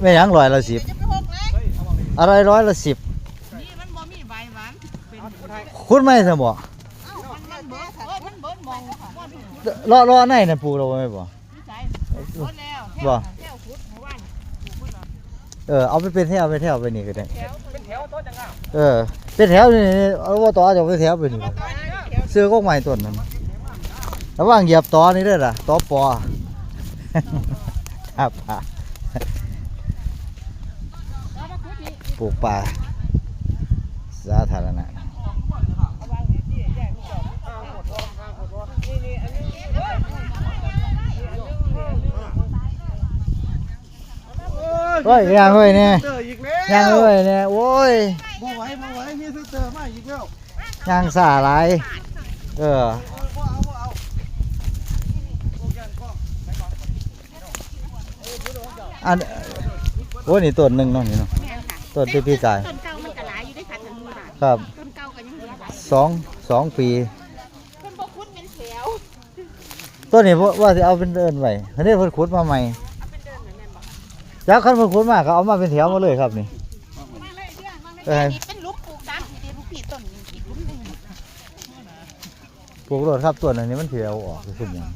ไม่ยัง110อะไร110คุณไม่สมบ่รอในน่ะปลูกเราไม่บ่บ่เอาไปเป็นแถวไปนี่ก็ได้เป็นแถวต้นจังเป็นแถวนี่เอาว่าต่อจะไปแถวไปนี่ซื้อก็ใหม่ต้นนั้นระว่างเหยียบต่อนี่ด้วยล่ะต่อปอครับปลูกป่าสาธารณะโอ้ยยังเฮ้ยเนี่ยยังเฮ้ยเนี่ยโอ้ยมาไหวมีสเตอร์มาอีกแล้วยังสาหลายอันโอ้ยนี่ต้นหนึ่งเนาะนี่เนาะต้นที่พี่กายต้นเก่ามันกระไรอยู่ได้ค่ะท่านผู้ชมครับต้นเก่าก็ยังเหลือสองปีต้นบกขุดเป็นแถวต้นนี้ว่าจะเอาเป็นเดินไว้อันนี้เพิ่นขุดมาใหม่จากขั้นเพิ่นขุดมาเขาเอามาเป็นแถวมาเลยครับนี่เป็นลูกปลูกตามที่ลูกพี่ต้นอีกลูกนึงปลูกรถครับต้นอันนี้มันแถวออกคืออย่าง